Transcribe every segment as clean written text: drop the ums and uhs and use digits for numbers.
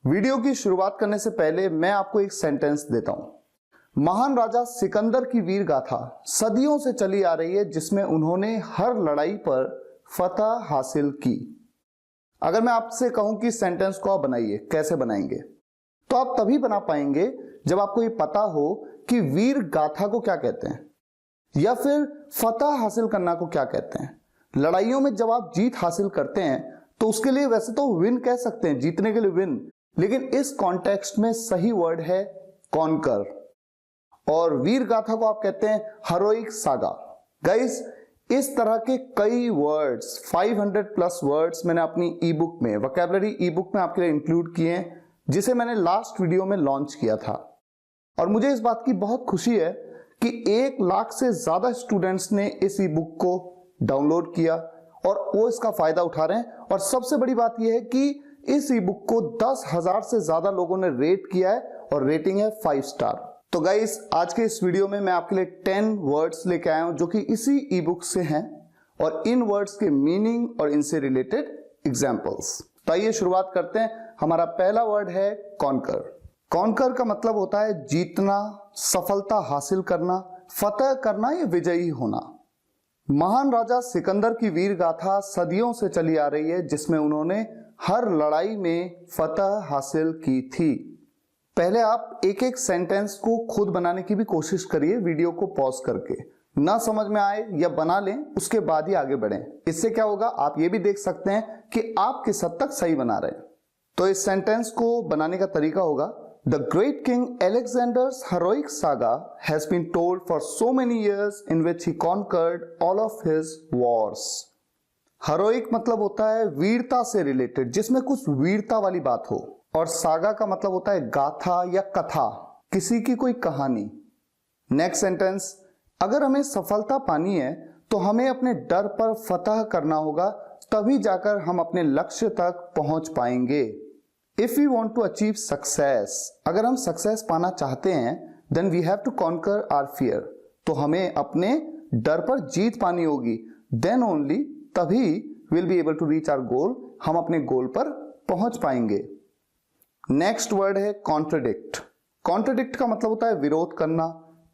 Video की शुरुआत करने से पहले मैं आपको एक सेंटेंस देता हूं। महान राजा सिकंदर की वीर गाथा सदियों से चली आ रही है, जिसमें उन्होंने हर लड़ाई पर फतह हासिल की। अगर मैं आपसे कहूं कि सेंटेंस को आप बनाइए, कैसे बनाएंगे? तो आप तभी बना पाएंगे जब आपको ये पता हो कि वीर गाथा को क्या कहते हैं या फिर फतह हासिल करना को क्या कहते हैं। लड़ाइयों में जब आप जीत हासिल करते हैं तो उसके लिए वैसे तो विन कह सकते हैं, जीतने के लिए विन, लेकिन इस कॉन्टेक्स्ट में सही वर्ड है कॉन्कर। और वीर गाथा को आप कहते हैं हेरोइक सागा। गाइस, इस तरह के कई वर्ड्स, 500 प्लस वर्ड्स मैंने अपनी ई बुक में, वोकैबुलरी ई बुक में आपके लिए इंक्लूड किए हैं, जिसे मैंने लास्ट वीडियो में लॉन्च किया था। और मुझे इस बात की बहुत खुशी है कि 1 लाख से ज्यादा स्टूडेंट्स ने इस ई बुक को डाउनलोड किया और वो इसका फायदा उठा रहे हैं। और सबसे बड़ी बात यह है कि इस ई बुक को 10,000 से ज्यादा लोगों ने रेट किया है और रेटिंग है 5 स्टार। तो गाइस, आज के इस वीडियो में मैं आपके लिए 10 वर्ड्स लेके आया हूं जो कि इसी ई बुक से हैं, और इन वर्ड्स के मीनिंग और इनसे रिलेटेड एग्जांपल्स। तो आइए शुरुआत करते हैं। हमारा पहला वर्ड है कॉन्कर। कॉन्कर का मतलब होता है जीतना, सफलता हासिल करना, फतह करना या विजयी होना। महान राजा सिकंदर की वीर गाथा सदियों से चली आ रही है, जिसमें उन्होंने हर लड़ाई में फतह हासिल की थी। पहले आप एक एक सेंटेंस को खुद बनाने की भी कोशिश करिए, वीडियो को पॉज करके। ना समझ में आए या बना लें, उसके बाद ही आगे बढ़ें। इससे क्या होगा, आप ये भी देख सकते हैं कि आप किस हद तक सही बना रहे हैं। तो इस सेंटेंस को बनाने का तरीका होगा, The great king Alexander's heroic saga has been told for so many years in which he conquered all of his wars. Heroic मतलब होता है वीरता से रिलेटेड, जिसमें कुछ वीरता वाली बात हो। और सागा का मतलब होता है गाथा या कथा, किसी की कोई कहानी। नेक्स्ट सेंटेंस, अगर हमें सफलता पानी है तो हमें अपने डर पर फतह करना होगा, तभी जाकर हम अपने लक्ष्य तक पहुंच पाएंगे। If we want to achieve success, अगर हम सक्सेस पाना चाहते हैं, then we have to conquer our fear, तो हमें अपने डर पर जीत पानी होगी। Then only, तभी we'll be able to reach our goal, हम अपने गोल पर पहुंच पाएंगे। नेक्स्ट वर्ड है कॉन्ट्रडिक्ट। कॉन्ट्रडिक्ट का मतलब होता है विरोध करना,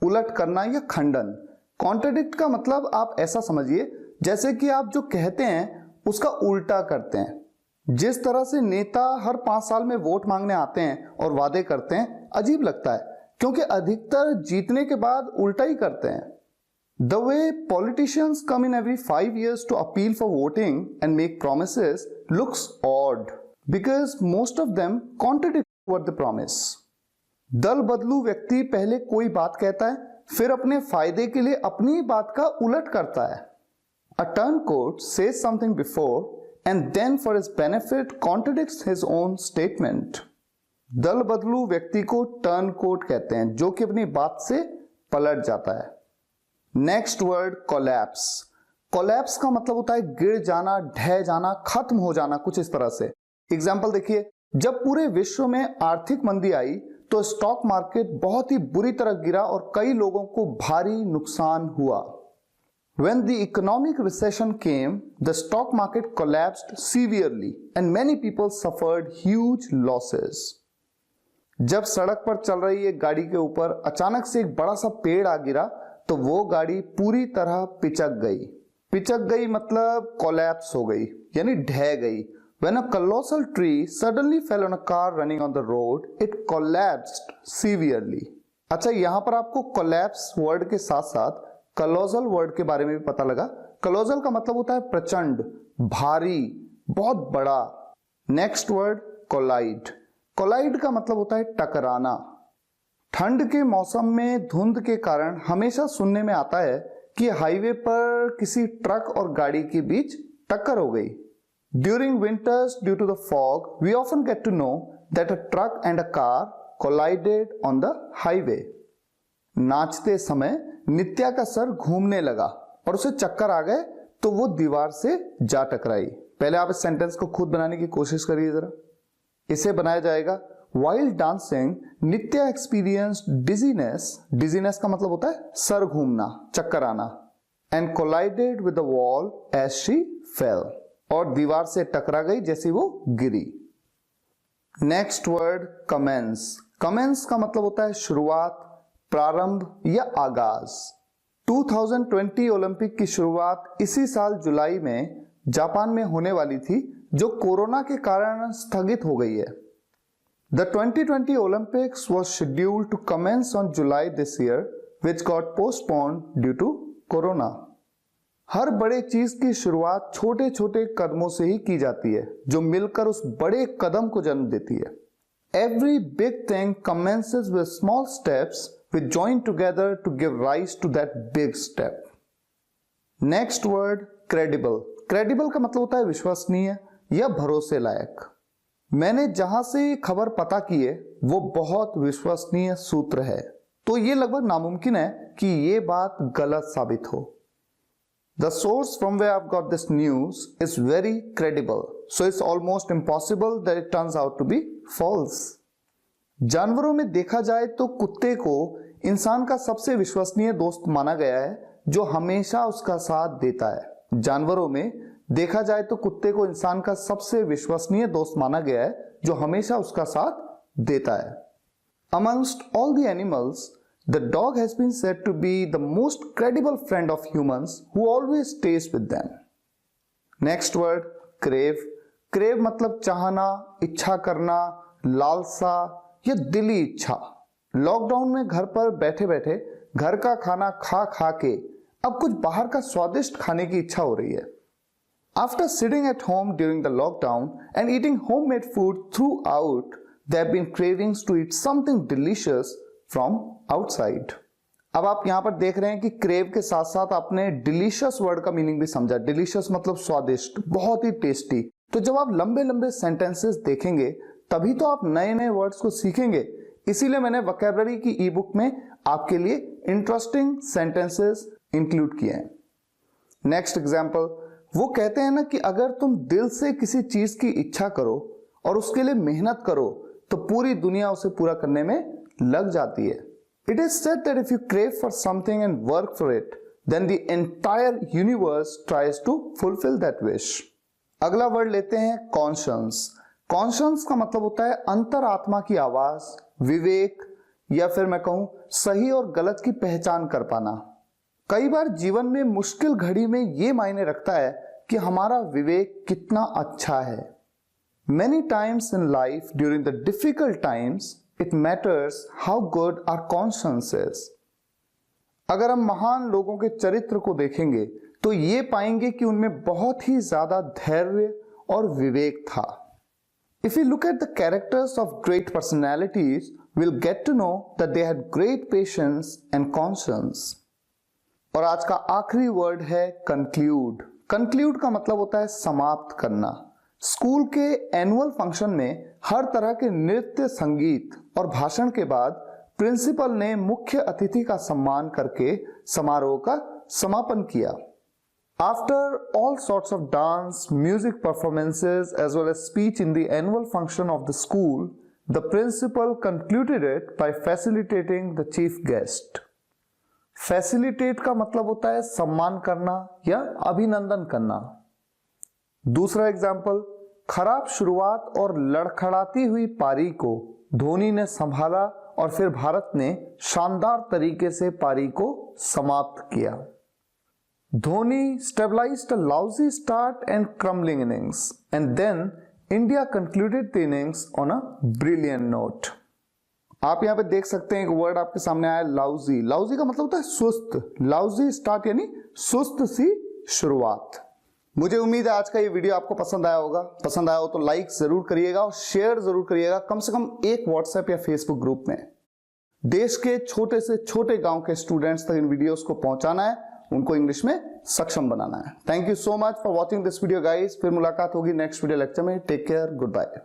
उलट करना या खंडन। कॉन्ट्रडिक्ट का मतलब आप ऐसा समझिए जैसे कि आप जो कहते हैं उसका उल्टा करते हैं। जिस तरह से नेता हर 5 साल में वोट मांगने आते हैं और वादे करते हैं, अजीब लगता है क्योंकि अधिकतर जीतने के बाद उल्टा ही करते हैं। The way politicians come in every 5 years to appeal for voting and make promises looks odd because most of them contradict what they promise. दल बदलू व्यक्ति पहले कोई बात कहता है, फिर अपने फायदे के लिए अपनी बात का उलट करता है। A turncoat says something before and then for his benefit contradicts his own statement. दल बदलू व्यक्ति को टर्नकोट कहते हैं, जो कि अपनी बात से पलट जाता है। Next word collapse. कोलैप्स का मतलब होता है गिर जाना, ढह जाना, खत्म हो जाना, कुछ इस तरह से। एग्जाम्पल देखिए, जब पूरे विश्व में आर्थिक मंदी आई तो स्टॉक मार्केट बहुत ही बुरी तरह गिरा और कई लोगों को भारी नुकसान हुआ। When the economic recession came, the stock market collapsed severely and many people suffered huge losses. जब सड़क पर चल रही एक गाड़ी के ऊपर अचानक से एक बड़ा सा पेड़ आ गिरा तो वो गाड़ी पूरी तरह पिचक गई। पिचक गई मतलब कोलैप्स हो गई, यानी ढह गई। When a colossal tree suddenly fell on a car running on the road, it collapsed severely. अच्छा, यहां पर आपको कोलैप्स वर्ड के साथ साथ कलोजल वर्ड के बारे में भी पता लगा। कलोजल का मतलब होता है प्रचंड, भारी, बहुत बड़ा। Next word collide. कोलाइड का मतलब होता है टकराना। ठंड के मौसम में धुंध के कारण हमेशा सुनने में आता है कि हाईवे पर किसी ट्रक और गाड़ी के बीच टक्कर हो गई। During winters due to the fog we often get to know that a truck and a car collided on the highway. नाचते समय नित्या का सर घूमने लगा और उसे चक्कर आ गए तो वो दीवार से जा टकराई। पहले आप इस सेंटेंस को खुद बनाने की कोशिश करिए जरा। इसे बनाया जाएगा, while dancing नित्या experienced dizziness। डिजीनेस का मतलब होता है सर घूमना, चक्कर आना। and collided with the wall as she fell। और दीवार से टकरा गई जैसी वो गिरी। Next word commence. कमेंस का मतलब होता है शुरुआत, प्रारंभ या आगाज। 2020 ओलंपिक की शुरुआत इसी साल जुलाई में जापान में होने वाली थी, जो कोरोना के कारण स्थगित हो गई है। The 2020 Olympics was scheduled to commence on July this year, which got postponed due to Corona. हर बड़े चीज की शुरुआत छोटे छोटे कदमों से ही की जाती है, जो मिलकर उस बड़े कदम को जन्म देती है। Every big thing commences with small steps which join together to give rise to that big step. Next word credible. Credible का मतलब होता है विश्वसनीय या भरोसे लायक। मैंने जहां से खबर पता की है वो बहुत विश्वसनीय सूत्र है, तो ये लगभग नामुमकिन है कि ये बात गलत साबित हो। The source from where I've got this news is very credible, so it's almost impossible that it turns out to be false. जानवरों में देखा जाए तो कुत्ते को इंसान का सबसे विश्वसनीय दोस्त माना गया है, जो हमेशा उसका साथ देता है। जानवरों में देखा जाए तो कुत्ते को इंसान का सबसे विश्वसनीय दोस्त माना गया है, जो हमेशा उसका साथ देता है। Amongst all the animals, the dog has been said to be the most credible friend of humans who always stays with them. Next word crave. Crave मतलब चाहना, इच्छा करना, लालसा या दिली इच्छा। लॉकडाउन में घर पर बैठे बैठे घर का खाना खा खा के अब कुछ बाहर का स्वादिष्ट खाने की इच्छा हो रही है। After sitting at home during the lockdown and eating homemade food throughout, there have been cravings to eat something delicious from outside. अब आप यहां पर देख रहे हैं कि क्रेव के साथ साथ आपने डिलीशियस वर्ड का मीनिंग भी समझा। डिलीशियस मतलब स्वादिष्ट, बहुत ही टेस्टी। तो जब आप लंबे लंबे सेंटेंसेस देखेंगे तभी तो आप नए नए वर्ड्स को सीखेंगे। इसीलिए मैंने वोकैबुलरी की ई बुक में आपके लिए इंटरेस्टिंग सेंटेंसेस इंक्लूड किए हैं। नेक्स्ट एग्जाम्पल, वो कहते हैं ना कि अगर तुम दिल से किसी चीज की इच्छा करो और उसके लिए मेहनत करो तो पूरी दुनिया उसे पूरा करने में लग जाती है। It is said that if you crave for something and work for it, then the entire universe tries to fulfil that wish. अगला वर्ड लेते हैं कॉन्शियंस। कॉन्शियंस का मतलब होता है अंतरात्मा की आवाज, विवेक, या फिर मैं कहूं सही और गलत की पहचान कर पाना। कई बार जीवन में मुश्किल घड़ी में ये मायने रखता है कि हमारा विवेक कितना अच्छा है। Many times in life during the difficult times, it matters how good our conscience is. अगर हम महान लोगों के चरित्र को देखेंगे तो ये पाएंगे कि उनमें बहुत ही ज्यादा धैर्य और विवेक था। If we look at the characters of great personalities, we'll get to know that they had great patience and conscience. और आज का आखिरी वर्ड है कंक्लूड। कंक्लूड का मतलब होता है समाप्त करना। स्कूल के एनुअल फंक्शन में हर तरह के नृत्य, संगीत और भाषण के बाद प्रिंसिपल ने मुख्य अतिथि का सम्मान करके समारोह का समापन किया। After all sorts of dance, music performances as well as speech in the annual function of the school, the principal concluded it by facilitating the chief guest. Facilitate का मतलब होता है सम्मान करना या अभिनंदन करना। दूसरा एग्जाम्पल, खराब शुरुआत और लड़खड़ाती हुई पारी को धोनी ने संभाला और फिर भारत ने शानदार तरीके से पारी को समाप्त किया। Dhoni stabilised a lousy start and crumbling innings and then India concluded the innings on a brilliant note. आप यहां पे देख सकते हैं एक वर्ड आपके सामने आया लाउजी। लाउजी का मतलब होता है सुस्त। लाउजी स्टार्ट यानी सुस्त सी शुरुआत। मुझे उम्मीद है आज का ये वीडियो आपको पसंद आया होगा। पसंद आया हो तो लाइक जरूर करिएगा और शेयर जरूर करिएगा, कम से कम एक व्हाट्सएप या फेसबुक ग्रुप में। देश के छोटे से छोटे गांव के स्टूडेंट्स तक इन वीडियोस को पहुंचाना है, उनको इंग्लिश में सक्षम बनाना है। Thank you so much for watching this video guys. फिर मुलाकात होगी नेक्स्ट वीडियो लेक्चर में। Take care, good bye.